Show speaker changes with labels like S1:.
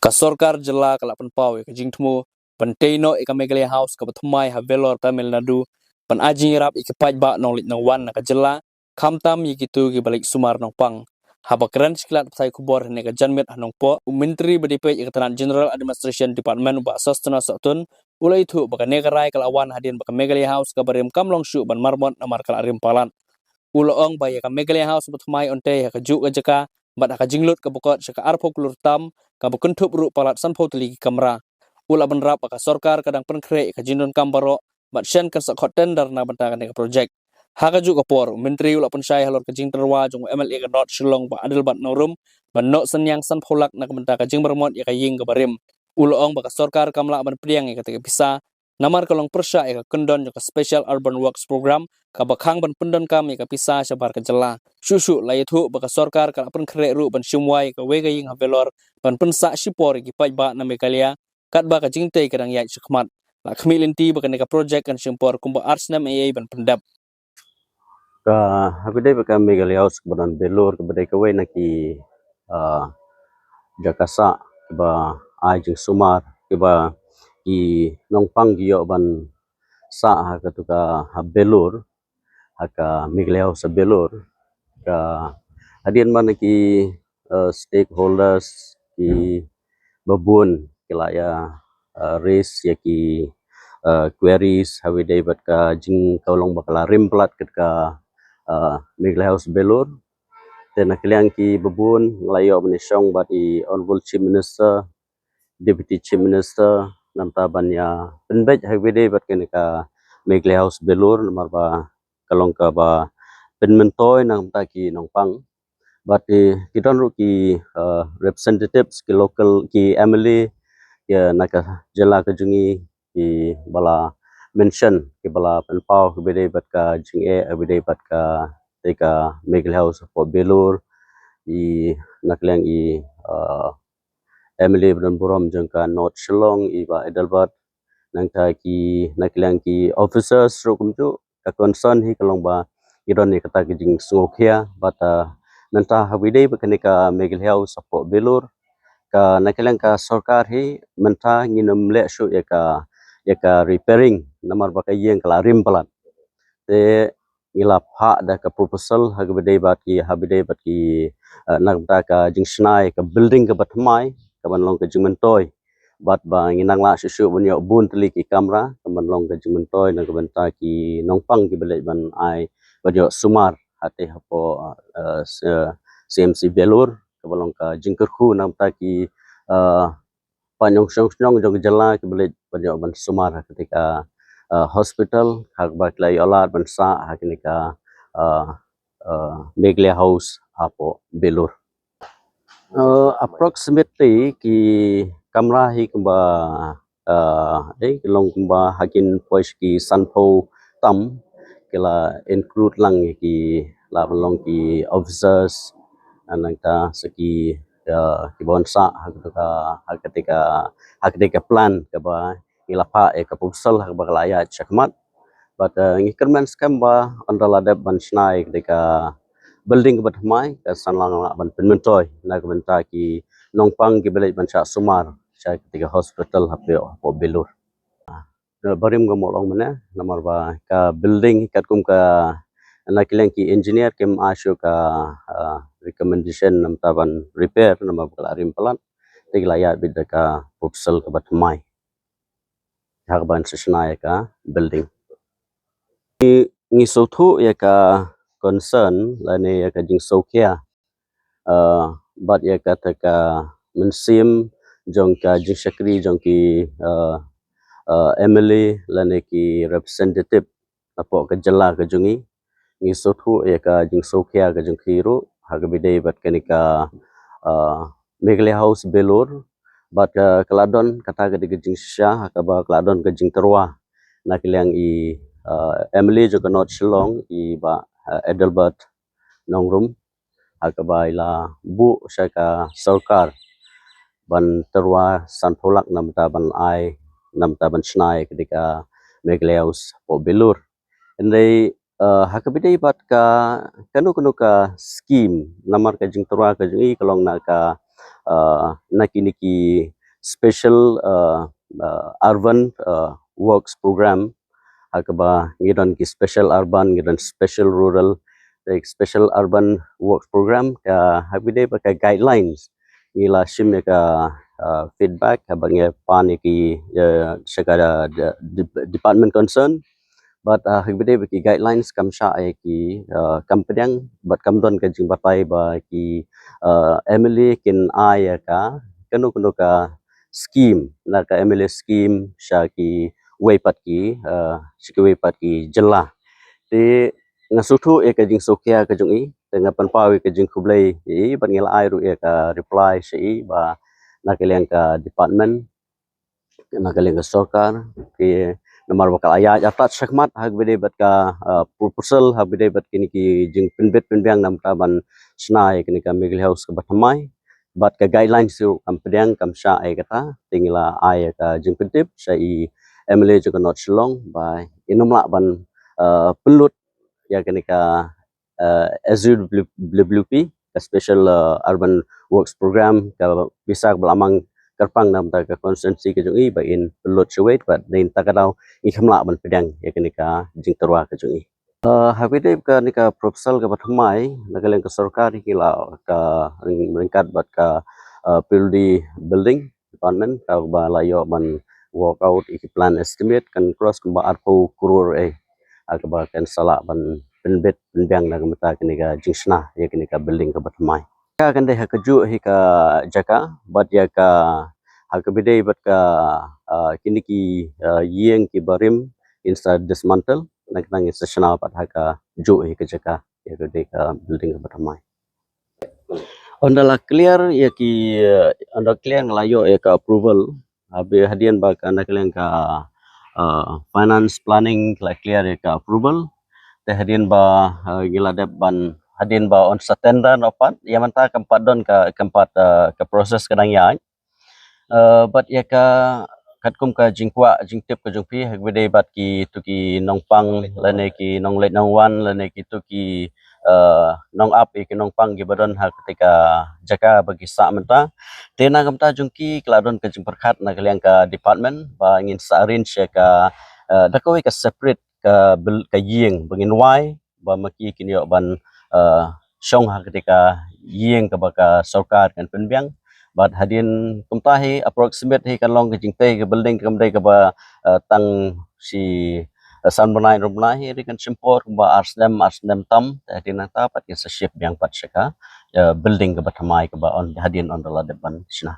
S1: Kasorkar jela kalak penpau ke jingtmu penteno ika Megalia House ke Batumai ha Velor Tamil Nadu pen aji rap ika pajba nolit nang wan na jela kamtam yikitu ki balik sumar nang pang haba keren siklat pasai kubor ne ka janmet hanong po menteri bdp ika tanan General Administration Department ba sostana satun ulai thu baka negarai kalawan hadin baka Megalia House ka barim kamlong shu ban marmot namar kala rim palan uloong ba ka Megalia House Batumai onte ka ju ka jaka bat ka jinglut ka bokot saka arpok lurtam ka bukuntup ru palat sanpau teligi kamera ula benrap ka sorkar kadang penkre ka jinun kambaro bat shen ka sakot tender na bentakan ka projek haga juga por menteri ula pensai halor ka jing terwa jong MLA ka not shillong ba adil bat norum ban no senyang sanpolak na benta ka jing bermot ya ka ying ka barim uloong ba ka sorkar kamla ban priang ka te pisa namar kalong persya ka kendon ka special urban works program ka bakhang ban pendon kam ka pisa sabar ka jela susu layathu baka sorkar ka penkre ru ban simwai ka wega ying ha velor ban pensa sipor gi pajba na Megalia kat ba ka jingte kadang yai sikmat la khmilinti ba ka project kan simpor kumba arsnam ai ban pendap
S2: ka habide baka Megalia House badan belur ke badai kawai naki jakasa ba ajing sumar ke ba i nongpang giyo ban sa ha katuka ha belur haka Megalia House belur ka hadian mana ki stakeholders ki babun kilaya raise ya ki queries habide bat ka jing kaulong bakala rimplat ketka Megalia House belur dan kalian ki babun ngelayo menisong bat i honorable chief minister deputy chief minister namta banya penbej habide bat ka Megalia House belur namar ba kalong ka ba penmentoy namta ki nongpang but kita ki representatives ki local ki MLA ya naka jela ka jungi ki bala mention ki bala penpau ki bede bat ka jinge bede bat ka teka Megalia House for belur i nakliang i MLA Bran Borom jangka North Shillong i ba Edelbert nangta ki nakliang ki officers rokum tu ka concern hi kalong ba iron ni kata ki jing sungokhia but nanta habide ba ka Megalia House for belur ka nakliang ka sarkar hi menta nginum le shu ya ka repairing namar ba ka yeng kala rim palat te ngila pha da ka proposal habide bat ki nagta ka jing snai ka building ka batmai ka banlong ka jing mentoy bat ba nginang la shu bunyo bun teli ki kamera ka banlong ka jing mentoy na ka benta ki nongpang ki bele ban ai bajo sumar hate hapo CMC belur ka balong ka jing kerhu namta ki panyong syong jong jela ki bele bajo ban sumar ketika hospital hak baklai olat bansa haknika Megalia House apo belur approximately ki kamera hi kumba long kumba hakin pois ki sanpo tam kila include lang ki la long ki officers anangta seki ki bonsa hakketika plan ka ba ilapa ka pusal hak baklaya chakmat but ngikerman skam ba andala deb ban snai ketika building ke batmai ka sanlang ban penmentoy na ka benta ki nongpang ki belej ban cha sumar cha ketika hospital hapo belur barim go molong mana namar ba ka building kat kum ka nakilang ki engineer kem asyo ka recommendation nam taban repair nama kala rim pelan tiglaya bidda ka popsel ka batmai hak ban sesnai ka building ngisothu ya ka concern lane ya ka jing sokia bat ya ka ka mensim jong ka jing sakri jong ki MLA lane ki representative apo ka jela ka jungi ngisothu ya ka jing sokia ka jing khiru hagabide bat kanika Megalia House belur bat keladon kata ka jing sha hakaba keladon ka jing terwa nakliang i Emily juga not Shillong i ba Edelbert nongrum hakaba ila bu syaka sarkar ban terwa sanpolak namta ban ai namta ban snai ketika Megalia House po belur endai hakabide bat ka kanu ka scheme namar ka jing terwa ka jing kalong na ka naki special urban works program hakaba ngidan ki special urban ngidan special rural like special urban works program ka habide pakai guidelines ngila shim ka feedback habang pan ki segala department concern but habide ki guidelines kam sha ki kampanyang but kam don ka jing batai ba ki emily kin aya ka kanu kanu ka scheme na ka emily scheme sha ki weipat ki sikwe pat ki jela te ngasutu e ka jing sokia ka jung i dengan panpawi ka jing kublai i ban ngel ai ru e ka reply si ba nakeleng ka department nakeleng ka sarkar ke nomor bakal ayat atat sakmat hak bede bat ka proposal hak bede bat kini ki jing pinbet pinbyang nam taban snai kini ka migil house ka batamai bat ka guidelines su kam pedang kam sha ai kata tingila ai ka jing pentip sai emily juga not long by inumla ban pelut ya kini ka SUWP ka special urban works program ka bisa belamang kerpang nam ta ka constituency ka jungi ba in pelut suwait but din takadaw ikamla ban pedang ya kini ka jing terwa ka jungi habide ka ni ka proposal ka batamai nagaleng ka sarkar kila ka ringkat bat ka PLD building department ka ba layo ban work out plan estimate kan cross kamba arpo kurur akaba kan sala ban penbet penbyang na kamata kini ka jingsna ya kini ka building ka batamai ka kan deh keju hi ka jaka bat ya ka hakabide bat ka kini ki yeng ki barim inside dismantle nak nang sessional pat haka ju hi ka jaka ya ka building ka batamai ondala clear ya ki onda clear ngelayo ya ka approval abi hadian ba ka nakleng ka finance planning clear ya ka approval te hadian ba gila dep ban hadian ba on satenda nopat ya manta keempat don ka keempat ke proses kadang ya but ya ka katkum ka jingkwa jingtip ka jungpi hagbede bat ki tuki nongpang lane ki nonglet nongwan lane ki tuki nong up ki nongpang ki badon ha ketika jaka bagi sa menta tena kamta jungki kladon ka jingperkhat na kaliang ka department ba ingin sa arrange ya ka dakowi ka separate ka yeng bangin wai ba maki kinyo ban syong ha ketika yeng ka baka sarkar kan penbyang but hadin kumtahi approximate hi kan long ke jingte ke building kamdai ka ba tang si san banai rumnai hi kan simpor ba arsdem tam hadin ta pat ke sa ship yang pat syaka building ka batamai ka ba on hadin on dala depan sina